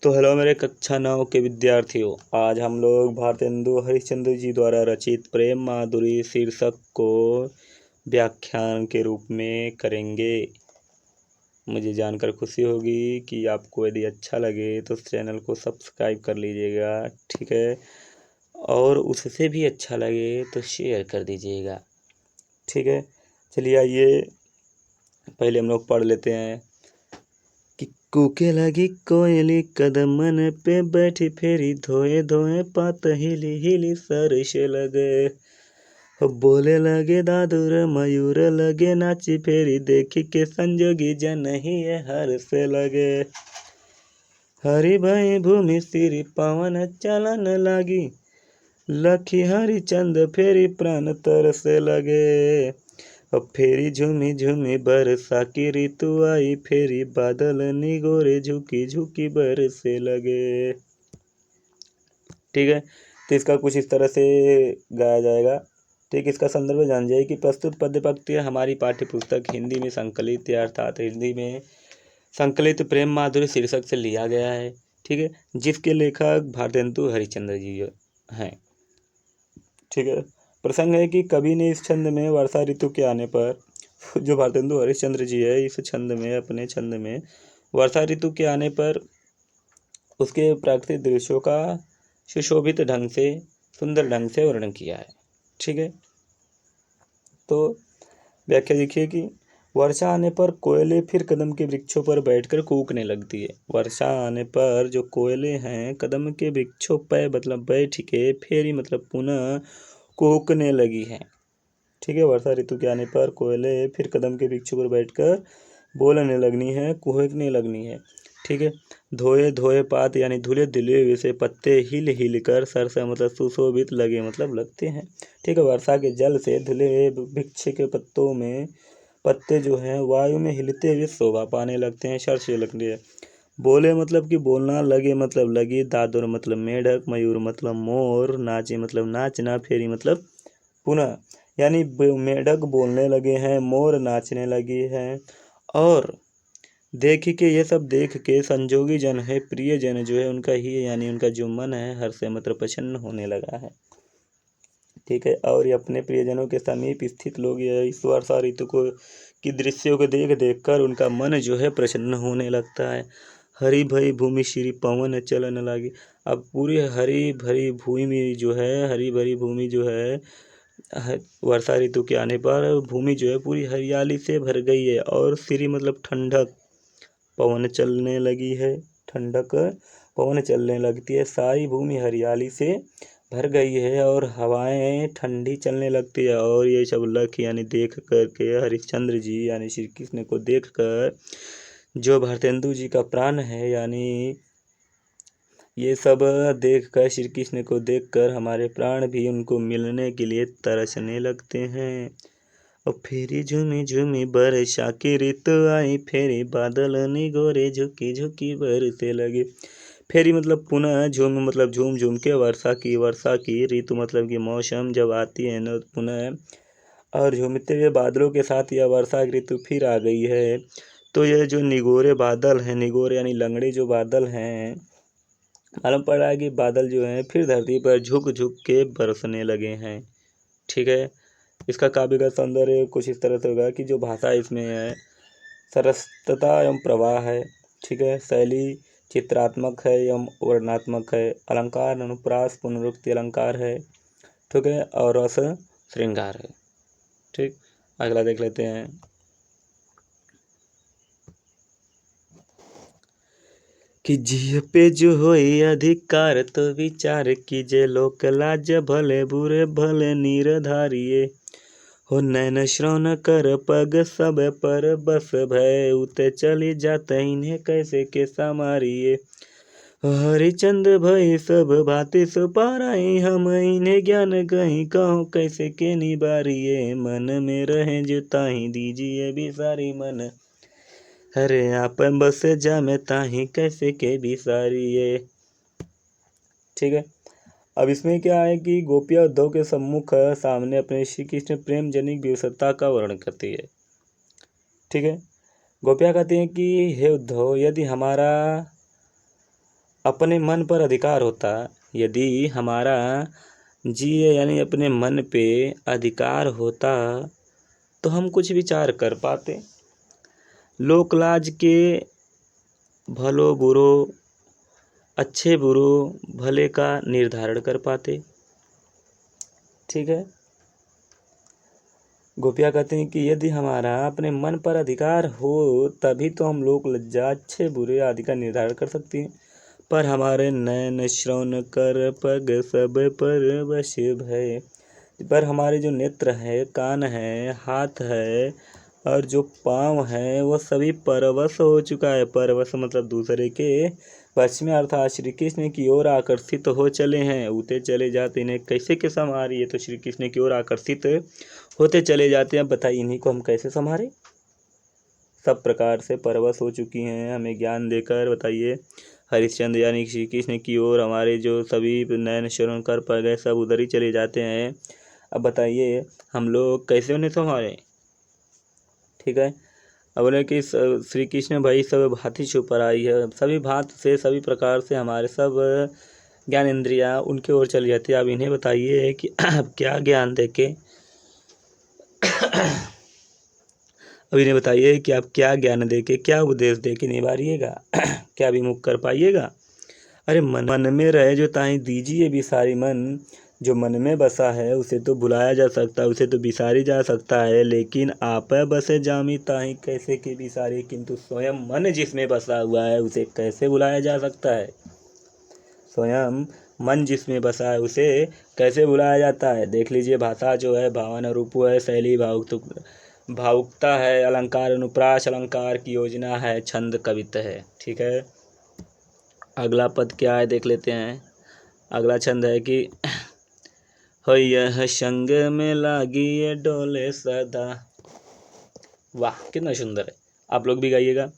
तो हेलो मेरे कक्षा 9 के विद्यार्थियों, आज हम लोग भारतेंदु हरिश्चंद्र जी द्वारा रचित प्रेम माधुरी शीर्षक को व्याख्यान के रूप में करेंगे। मुझे जानकर खुशी होगी कि आपको यदि अच्छा लगे तो इस चैनल को सब्सक्राइब कर लीजिएगा, ठीक है। और उससे भी अच्छा लगे तो शेयर कर दीजिएगा, ठीक है। चलिए आइए पहले हम लोग पढ़ लेते हैं कि कूके लगी कोयली कदमन पे बैठी फेरी धोए धोए पात हिली हिली सरसे लगे। बोले लगे दादुर मयूर लगे नाची फेरी देखी के संजोगी जन ही हर से लगे। हरि भाई भूमि सिरी पवन चलन लागी लखी हरिचंद फेरी प्राण तरसे लगे। अब फेरी झूमी झूमी बरसा की ऋतु आई फेरी बादल निगोरे झुकी झुकी बरसे लगे। ठीक है, तो इसका कुछ इस तरह से गाया जाएगा। ठीक, इसका संदर्भ जान जाइए कि प्रस्तुत पद्य पंक्तियाँ हमारी पाठ्य पुस्तक हिंदी में संकलित अर्थात हिंदी में संकलित प्रेम माधुरी शीर्षक से लिया गया है। ठीक है, जिसके लेखक भारतेंदु हरिश्चंद्र जी हैं। ठीक है, प्रसंग है कि कवि ने इस छंद में वर्षा ऋतु के आने पर, जो भारतेंदु हरिश्चंद्र जी है, इस छंद में अपने छंद में वर्षा ऋतु के आने पर उसके प्राकृतिक दृश्यों का सुशोभित ढंग से सुंदर ढंग से वर्णन किया है। ठीक है, तो व्याख्या देखिए कि वर्षा आने पर कोयले फिर कदम के वृक्षों पर बैठकर कूकने लगती है। वर्षा आने पर जो कोयले हैं कदम के वृक्षों पर मतलब बैठ के फेरी मतलब पुनः कूकने लगी हैं। ठीक है, वर्षा ऋतु के आने पर कोयले फिर कदम के वृक्षों पर बैठकर बोलने लगनी है, कूकने लगनी है। ठीक है, धोए धोए पात यानी धुले धुले हुए से पत्ते हिल हिल कर सरसा मतलब सुशोभित लगे मतलब लगते हैं। ठीक है, वर्षा के जल से धुले वृक्ष के पत्तों में पत्ते जो हैं वायु में हिलते हुए शोभा पाने लगते हैं, सरसे लगते हैं। बोले मतलब कि बोलना, लगे मतलब लगी, दादुर मतलब मेढक, मयूर मतलब मोर, नाचे मतलब नाचना, फेरी मतलब पुनः यानी मेढक बोलने लगे हैं, मोर नाचने लगी हैं। और देख के ये सब देख के संजोगी जन है, प्रिय जन जो है उनका ही यानी उनका जो मन है हर से मतलब प्रसन्न होने लगा है। ठीक है, और ये अपने प्रियजनों के समीप स्थित लोग इस वर्षा ऋतु को की दृश्यों को देख देख कर उनका मन जो है प्रसन्न होने लगता है। हरी भरी भूमि श्री पवन चलन लगी। अब पूरी हरी भरी भूमि जो है, हरी भरी भूमि जो है वर्षा ऋतु के आने पर भूमि जो है पूरी हरियाली से भर गई है। और श्री मतलब ठंडक, पवन चलने लगी है, ठंडक पवन चलने लगती है, सारी भूमि हरियाली से भर गई है और हवाएं ठंडी चलने लगती है। और ये सब लख यानी देख करके हरिश्चंद्र जी यानी श्री कृष्ण को देख कर जो भारतेंदु जी का प्राण है यानी ये सब देख कर श्री कृष्ण को देखकर हमारे प्राण भी उनको मिलने के लिए तरसने लगते हैं। और फेरी झूमी झूमी बरसा की ऋतु आई फेरी बादल निगोरे झुकी झुकी बरसे लगे। फेरी मतलब पुनः, झूम मतलब झूम झूम के, वर्षा की ऋतु मतलब कि मौसम जब आती है न पुनः, और झूमते हुए बादलों के साथ यह वर्षा की ऋतु फिर आ गई है। तो ये जो निगोरे बादल हैं, निगोरे यानी लंगड़े जो बादल हैं, मालूम पड़ रहा है कि बादल जो हैं फिर धरती पर झुक झुक के बरसने लगे हैं। ठीक है, इसका काव्यगत सौंदर्य कुछ इस तरह से होगा कि जो भाषा इसमें है सरसता एवं प्रवाह है। ठीक है, शैली चित्रात्मक है एवं वर्णनात्मक है, अलंकार अनुप्रास पुनरुक्ति अलंकार है। ठीक है, और रस श्रृंगार है। ठीक, अगला देख लेते हैं कि जिय पे जो होई अधिकार तो विचार कीजे लोक लाज भले बुरे भले नीरधारिये। हो नैन श्रवण कर पग सब पर बस भय उते चली जाते इन्हें कैसे के समारिये। हरिचंद भई सब भांति सुपाराई हम इन्हें ज्ञान कहीं कहो कैसे के निबारिये। मन में रहे जो ताही दीजिए बिसारी मन हरे आप बस जामे ताही कैसे के बिसारिये। ठीक है, अब इसमें क्या है कि गोपियाँ उद्धव के सम्मुख सामने अपने श्री कृष्ण प्रेम जनिक विवशता का वर्णन करती है। ठीक है, गोपियाँ कहती हैं कि हे उद्धव, यदि हमारा अपने मन पर अधिकार होता, यदि हमारा जिए यानी अपने मन पे अधिकार होता तो हम कुछ विचार कर पाते, लोकलाज के भलो बुरो, अच्छे बुरो भले का निर्धारण कर पाते। ठीक है। गोपियाँ कहते हैं कि यदि हमारा अपने मन पर अधिकार हो तभी तो हम लोक लज्जा अच्छे बुरे आदि का निर्धारण कर सकते हैं, पर हमारे नयन श्रवण कर पग सब पर वश भय, पर हमारे जो नेत्र है, कान है, हाथ है और जो पाँव है वो सभी परवश हो चुका है। परवश मतलब दूसरे के वश में, अर्थात श्री कृष्ण की ओर आकर्षित हो चले हैं। उते चले जाते, इन्हें कैसे के संभारिए, तो श्री कृष्ण की ओर आकर्षित होते चले जाते हैं। बताइए इन्हीं को हम कैसे संभारे, सब प्रकार से परवश हो चुकी हैं हमें ज्ञान देकर। बताइए हरिश्चंद्र यानी श्री कृष्ण की ओर हमारे जो सभी नयन श्रवण कर पा गए सब उधर ही चले जाते हैं। अब बताइए हम लोग कैसे उन्हें संभालें। ठीक है। अब बोले कि श्री कृष्ण भाई सब भांति से ऊपर आई है, सभी भांत से सभी प्रकार से हमारे सब ज्ञान इंद्रियां उनके ओर चली जाती है। अब इन्हें बताइए कि अब क्या ज्ञान देके अब इन्हें बताइए कि आप क्या ज्ञान देके, क्या उपदेश देके निवारिएगा क्या विमुख कर पाइएगा। अरे मन में रहे जो ताई दीजिए विसारी, मन जो मन में बसा है उसे तो बुलाया जा सकता है, उसे तो विसारी जा सकता है, लेकिन आप बसे जामी ताई कैसे कि विसारी, किंतु स्वयं मन जिसमें बसा हुआ है उसे कैसे बुलाया जा सकता है। स्वयं मन जिसमें बसा है उसे कैसे बुलाया जाता है। देख लीजिए भाषा जो है भावन रूप है, शैली भावुकता है, अलंकार अनुप्रास अलंकार की योजना है, छंद कवित्व है। ठीक है। अगला पद क्या है देख लेते हैं। अगला छंद है कि हो यह संग में लागी ये डोले सदा। वाह कितना सुंदर है, आप लोग भी गाइएगा।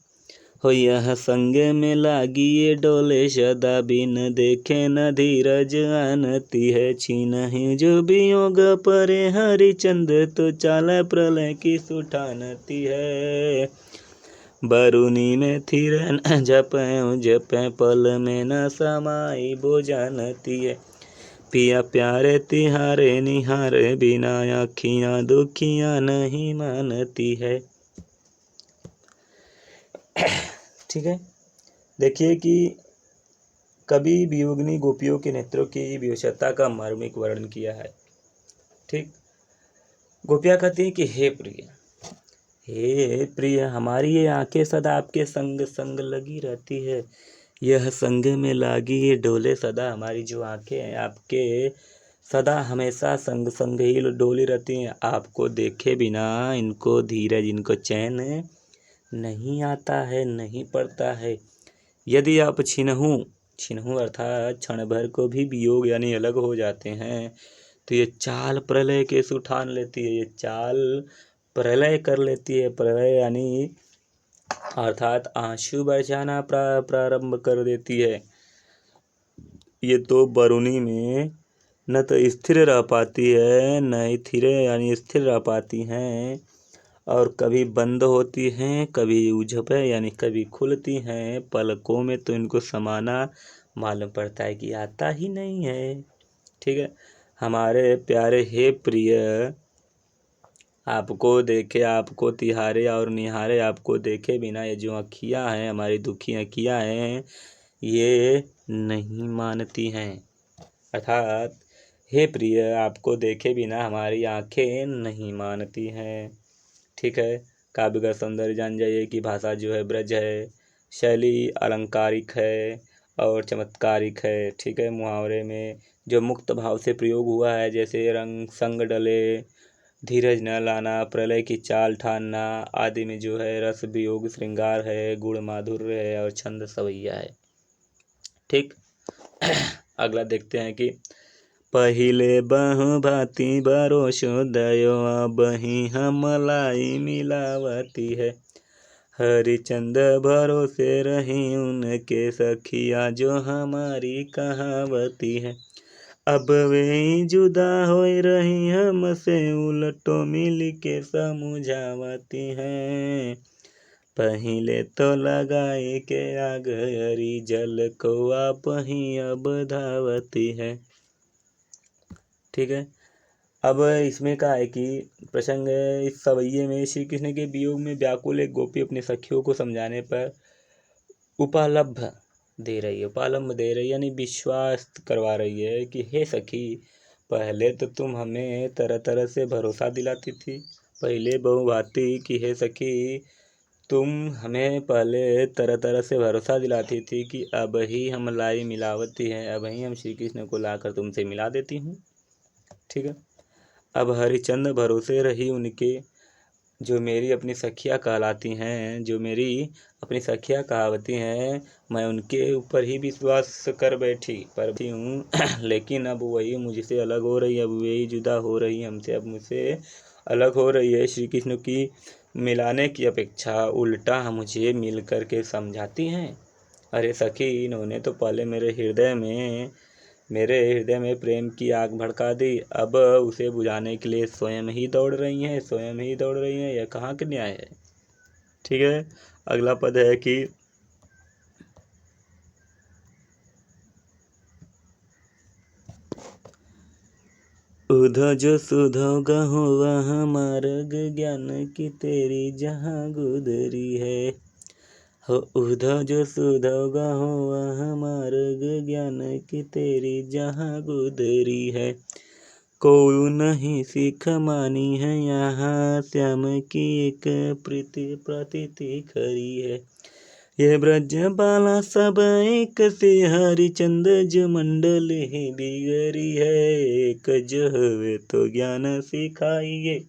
हो यह संग में लागी ये डोले सदा, बिन देखे न धीरज आनती है, छीनहि जो वियोग परे हरिचंद, तो चाल प्रलय की सुठानती है। बरुनी में थिर न जपे पल में न समाई बो जानती है, पिया प्यारे तिहारे निहारे बिना आँखियाँ दुखियाँ नहीं मानती है। ठीक है। देखिए कि कवि वियोगिनी गोपियों के नेत्रों की विवशता का मार्मिक वर्णन किया है। ठीक। गोपियाँ कहती हैं कि हे प्रिय हमारी ये आंखें सदा आपके संग संग लगी रहती है, यह संग में लागी ये डोले सदा, हमारी जो आंखें हैं आपके सदा हमेशा संग संग ही डोली रहती हैं। आपको देखे बिना इनको धीरज, इनको चैन नहीं आता है, नहीं पड़ता है। यदि आप छिनहु अर्थात क्षण भर को भी वियोग यानी अलग हो जाते हैं तो ये चाल प्रलय के सुठान लेती है, ये चाल प्रलय कर लेती है। प्रलय यानी अर्थात आंसू बरसाना प्रारंभ कर देती है। ये तो बरुनी में न तो स्थिर रह पाती है, न स्थिर यानी स्थिर रह पाती हैं, और कभी बंद होती हैं, कभी उझपे यानी कभी खुलती हैं। पलकों में तो इनको समाना मालूम पड़ता है कि आता ही नहीं है। ठीक है। हमारे प्यारे हे प्रिय, आपको देखे, आपको तिहारे और निहारे, आपको देखे बिना ये जो अखियाँ हैं, हमारी दुखी अखियाँ हैं, ये नहीं मानती हैं। अर्थात हे प्रिय आपको देखे बिना हमारी आंखें नहीं मानती हैं। ठीक है। काव्य का सौंदर्य जान जाइए कि भाषा जो है ब्रज है, शैली अलंकारिक है और चमत्कारिक है। ठीक है। मुहावरे में जो मुक्त भाव से प्रयोग हुआ है, जैसे रंग संग डले, धीरज न लाना, प्रलय की चाल ठानना आदि में जो है रस वियोग श्रृंगार है, गुण माधुर्य है और छंद सवैया है। ठीक। अगला देखते हैं कि पहिले बहु भांति भरोसो दयो, बही हमलाई मिलावती है, हरिचंद भरोसे रही उनके सखिया, जो हमारी कहावती है, अब वे जुदा हो रही हमसे, उलटो मिल के समझावती हैं। पहिले तो लगाए के आग हरी, जल को आप ही अब धावती है। ठीक है। अब इसमें क्या है कि प्रसंग है, इस सवैये में श्री कृष्ण के वियोग में व्याकुल एक गोपी अपनी सखियों को समझाने पर उपालंब दे रही है। उपालंब दे रही है यानी विश्वास करवा रही है कि हे सखी, पहले तो तुम हमें तरह तरह से भरोसा दिलाती थी। पहले बहुभांति कि हे सखी, तुम हमें पहले तरह तरह से भरोसा दिलाती थी कि अब ही हम लाई मिलावती हैं, अब ही हम श्री कृष्ण को लाकर तुमसे मिला देती हूँ। ठीक है। अब हरिचंद्र भरोसे रही उनके, जो मेरी अपनी सखियाँ कहलाती हैं, जो मेरी अपनी सखियाँ कहावती हैं, मैं उनके ऊपर ही विश्वास कर बैठी पर हूँ लेकिन अब वही मुझसे अलग हो रही है, अब वही जुदा हो रही है हमसे, अब मुझसे अलग हो रही है। श्री कृष्ण की मिलाने की अपेक्षा उल्टा मुझे मिल कर के समझाती हैं। अरे सखी, इन्होंने तो पहले मेरे हृदय में प्रेम की आग भड़का दी, अब उसे बुझाने के लिए स्वयं ही दौड़ रही हैं। यह कहाँ के न्याय है। ठीक है। अगला पद है कि उधो जो सुधो गहो वह मार्ग, ज्ञान की तेरी जहाँ गुदरी है। हो उधो जो सुधो गहो वह मार्ग, ज्ञान की तेरी जहाँ गुदरी है। को नहीं सीख मानी है यहाँ, श्याम की एक प्रतीति खरी है। ये ब्रज बाला सब एक से, हरिचंद जो मंडल ही बिगड़ी है। एक जो हवे तो ज्ञान सिखाइए,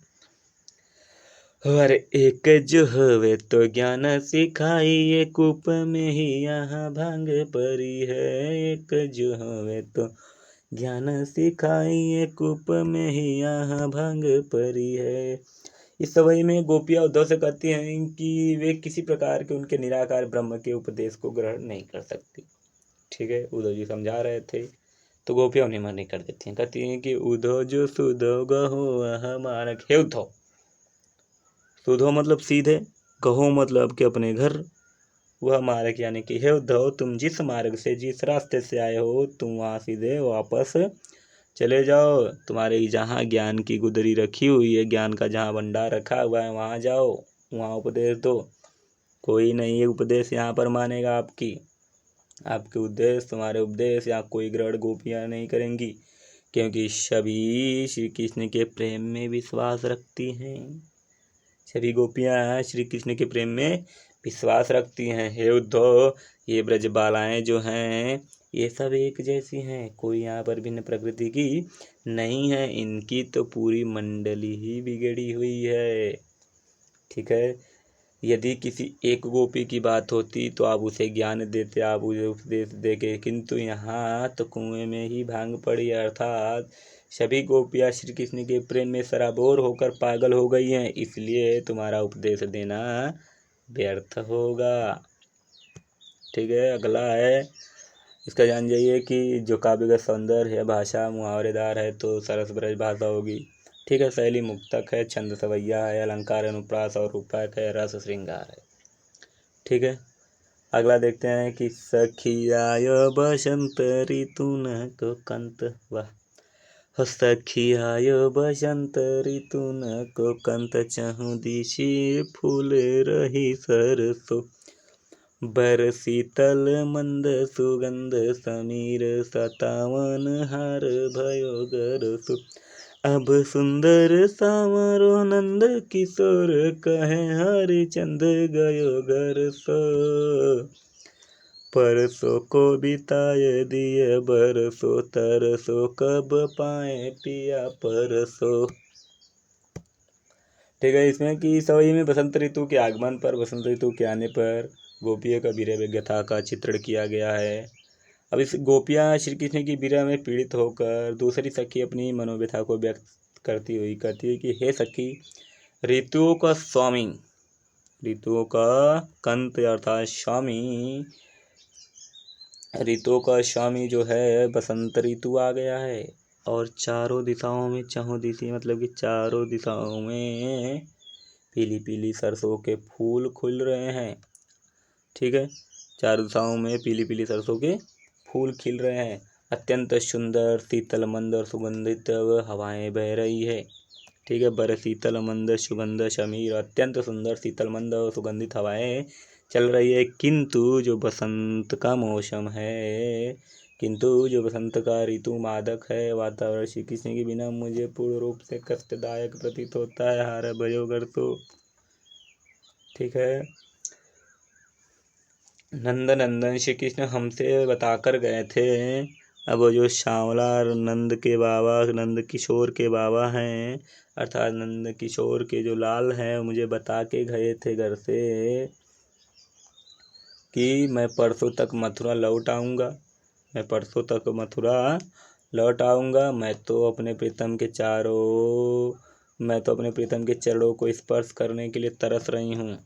और एक जो हवे तो ज्ञान सिखाइए। कूप में ही यहाँ भांग परी है, एक जो हवे तो ज्ञान सिखाइए। कूप में ही यहाँ भांग परी है। इस सवई में गोपियाँ उद्धव से कहती हैं कि वे किसी प्रकार के उनके निराकार ब्रह्म के उपदेश को ग्रहण नहीं कर सकती। ठीक है। उद्धव जी समझा रहे थे तो गोपियाँ उन्हें मना कर देती हैं, कहती हैं कि उद्धव जो सुधो गहो वह मार्ग। हे उद्धव, सुधो मतलब सीधे, गहो मतलब कि अपने घर, वह मार्ग यानी कि हे उद्धव, तुम जिस मार्ग से जिस रास्ते से आए हो तुम वहाँ सीधे वापस चले जाओ। तुम्हारे जहाँ ज्ञान की गुदरी रखी हुई है, ज्ञान का जहाँ भंडार रखा हुआ है, वहाँ जाओ, वहाँ उपदेश दो। कोई नहीं ये उपदेश यहाँ पर मानेगा आपके उपदेश, तुम्हारे उपदेश यहाँ कोई ग्रहण गोपियाँ नहीं करेंगी, क्योंकि सभी श्री कृष्ण के प्रेम में विश्वास रखती हैं। सभी गोपियाँ श्री कृष्ण के प्रेम में विश्वास रखती हैं। हे उद्धव, ये ब्रज बालाएँ जो हैं ये सब एक जैसी हैं, कोई यहाँ पर भिन्न प्रकृति की नहीं है। इनकी तो पूरी मंडली ही बिगड़ी हुई है। ठीक है। यदि किसी एक गोपी की बात होती तो आप उसे ज्ञान देते, आप उसे उपदेश देके, किंतु यहाँ तो कुएं में ही भांग पड़ी, अर्थात सभी गोपियाँ श्री कृष्ण के प्रेम में सराबोर होकर पागल हो गई हैं, इसलिए तुम्हारा उपदेश देना व्यर्थ होगा। ठीक है। अगला है, इसका जान जाइए कि जो काव्य का सौंदर्य है, भाषा मुहावरेदार है तो सरस ब्रज भाषा होगी। ठीक है। शैली मुक्तक है, छंद सवैया है, अलंकार अनुप्रास और रूपक है, रस श्रृंगार है। ठीक है। अगला देखते हैं कि सखियायो बसंत ऋतु न को कंत। वाह। हो सखियायो बसंत ऋतु न को कंत, चहु दिशि फूल रही सरसो। बर शीतल मंद सुगंध समीर, सतावन हार भयो गरसु। अब सुंदर सावरो नंद किशोर, कहे हरिचंद गयो घर सो। परसों को बिताए दिए बरसो, तरसो कब पाए पिया परसो। ठीक है। इसमें कि सवई में बसंत ऋतु के आगमन पर, बसंत ऋतु के आने पर गोपियों का विरह व्यग्रता का चित्रण किया गया है। अब इस गोपियाँ श्री कृष्ण की विरह में पीड़ित होकर दूसरी सखी अपनी मनोव्यथा को व्यक्त करती हुई कहती है कि हे सखी, ऋतुओं का स्वामी, ऋतुओं का कंत अर्थात स्वामी, ऋतुओं का स्वामी जो है बसंत ऋतु आ गया है, और चारों दिशाओं में चहुदिशी मतलब कि चारों दिशाओं में पीली पीली सरसों के फूल खुल रहे हैं। ठीक है, चारों दिशाओं में पीली पीली सरसों के फूल खिल रहे हैं। अत्यंत सुंदर शीतल मंद और सुगंधित हवाएं बह रही है। ठीक है, बर शीतल मंद सुगंध समीर, अत्यंत सुंदर शीतल मंद और सुगंधित हवाएं चल रही है। किंतु जो बसंत का मौसम है, किंतु जो बसंत का ऋतु मादक है, वातावरण श्री कृष्ण के बिना मुझे पूर्ण रूप से कष्टदायक प्रतीत होता है। हार भयोगर तो। ठीक है, नंदन श्री कृष्ण हमसे बताकर गए थे। अब वो जो श्यामला नंद किशोर के बाबा हैं, अर्थात नंद किशोर के जो लाल हैं, मुझे बता के गए थे घर से कि मैं परसों तक मथुरा लौट आऊँगा। मैं तो अपने प्रीतम के चरणों को स्पर्श करने के लिए तरस रही हूँ।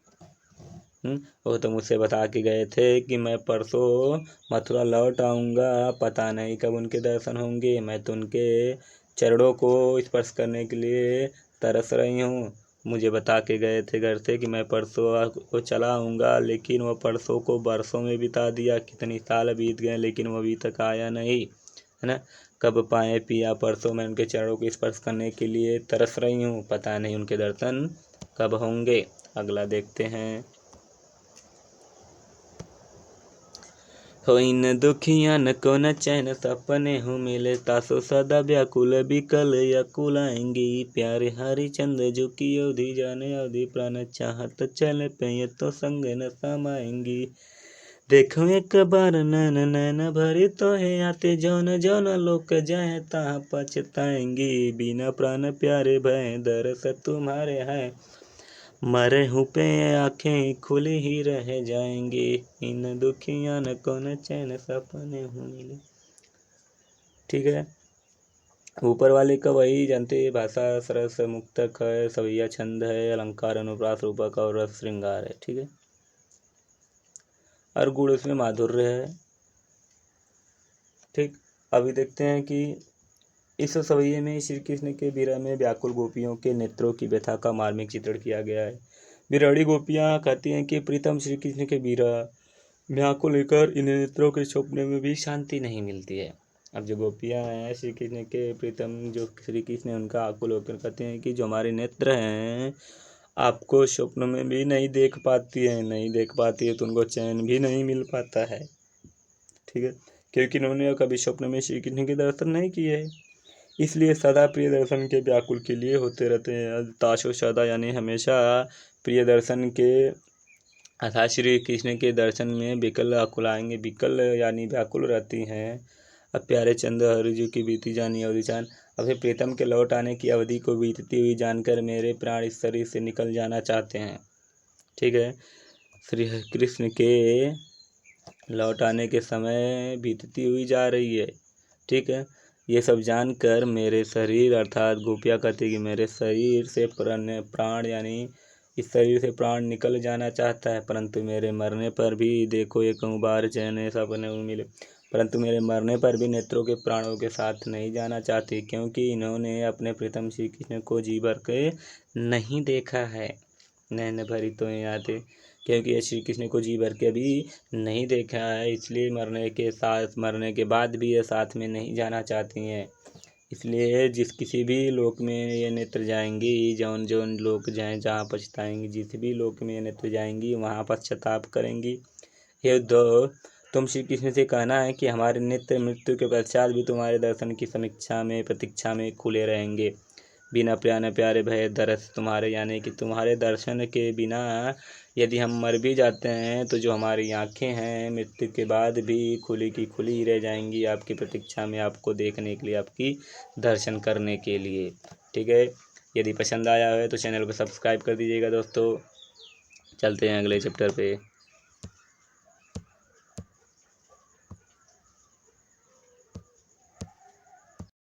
वो तो मुझसे बता के गए थे कि मैं परसों मथुरा लौट आऊँगा, पता नहीं कब उनके दर्शन होंगे। मैं तो उनके चरणों को स्पर्श करने के लिए तरस रही हूँ। मुझे बता के गए थे घर से कि मैं परसों को चला आऊँगा, लेकिन वो परसों को बरसों में बिता दिया। कितनी साल बीत गए लेकिन वो अभी तक आया नहीं, है ना। कब पाए पिया परसों, मैं उनके चरणों को स्पर्श करने के लिए तरस रही हूँ। पता नहीं उनके दर्शन कब होंगे। अगला देखते हैं। होई न दुखिया न को न चैन सपने हो मिले, तासो सदा व्याकुल बिकल यकुल आएंगी। प्यारे हरिचंद जो की अवधि जाने अवधि, प्राण चाहत चल पे तो संग न समाएंगी। देखो एक बार नैन नैन भरी तो है आते, जौन जौन लोक जाए तहाँ पछताएंगी। बिना प्राण प्यारे भय दरस तुम्हारे हैं, मरे हूँ पे आँखें खुली ही रह जाएंगी। इन दुखिया न कौन चैन सपने हूँ मिले। ठीक है, ऊपर वाले का वही जानते, भाषा सरस मुक्तक है, सवैया छंद है, अलंकार अनुप्रास रूपक और रस श्रृंगार है। ठीक है, और गुण इसमें माधुर्य है। ठीक, अभी देखते हैं कि इस सवैये में श्री कृष्ण के विरह में व्याकुल गोपियों के नेत्रों की व्यथा का मार्मिक चित्रण किया गया है। विरहणी गोपियाँ कहती हैं कि प्रीतम श्री कृष्ण के विरह व्याकुल लेकर इन नेत्रों के छुपने में भी शांति नहीं मिलती है। अब जो गोपियाँ हैं श्री कृष्ण के प्रीतम जो श्री कृष्ण है, उनका आकुल होकर कहते हैं कि जो हमारे नेत्र हैं आपको स्वप्न में भी नहीं देख पाती है तो उनको चैन भी नहीं मिल पाता है। ठीक है, क्योंकि उन्होंने कभी स्वप्न में श्री कृष्ण के दर्शन नहीं किए, इसलिए सदा प्रिय दर्शन के व्याकुल के लिए होते रहते हैं। ताशो सदा यानी हमेशा प्रिय दर्शन के अर्थात श्री कृष्ण के दर्शन में बिकल आकुलाएंगे। बिकल यानी व्याकुल रहती हैं। अब प्यारे चंद हरिजू की बीती जानी अवधि जान, अभी प्रीतम के लौट आने की अवधि को बीतती हुई जानकर मेरे प्राण इस शरीर से निकल जाना चाहते हैं। ठीक है, श्री कृष्ण के लौट आने के समय बीतती हुई जा रही है। ठीक है, ये सब जानकर मेरे शरीर अर्थात गोपिया कहती कि मेरे शरीर से प्राण यानी इस शरीर से प्राण निकल जाना चाहता है, परंतु मेरे मरने पर भी देखो एक बार चैन सपने मिले, परंतु मेरे मरने पर भी नेत्रों के प्राणों के साथ नहीं जाना चाहती, क्योंकि इन्होंने अपने प्रीतम श्री कृष्ण को जी भर के नहीं देखा है। नैन भरी तो आते, क्योंकि ये श्री कृष्ण को जी भर के अभी नहीं देखा है, इसलिए मरने के बाद भी ये साथ में नहीं जाना चाहती हैं। इसलिए किसी भी लोक में ये नेत्र जाएंगी, जौन जौन लोक जाएं जहाँ पछताएंगी, जिस भी लोक में ये नेत्र जाएंगी वहाँ पश्चाताप करेंगी। हे उद्धव, तुम श्री कृष्ण से कहना है कि हमारे नेत्र मृत्यु के पश्चात भी तुम्हारे दर्शन की प्रतीक्षा में खुले रहेंगे। बिना प्राण प्यारे भय दरस तुम्हारे, यानी कि तुम्हारे दर्शन के बिना यदि हम मर भी जाते हैं तो जो हमारी आँखें हैं मृत्यु के बाद भी खुली की खुली ही रह जाएंगी, आपकी प्रतीक्षा में, आपको देखने के लिए, आपकी दर्शन करने के लिए। ठीक है, यदि पसंद आया है तो चैनल को सब्सक्राइब कर दीजिएगा दोस्तों। चलते हैं अगले चैप्टर पे।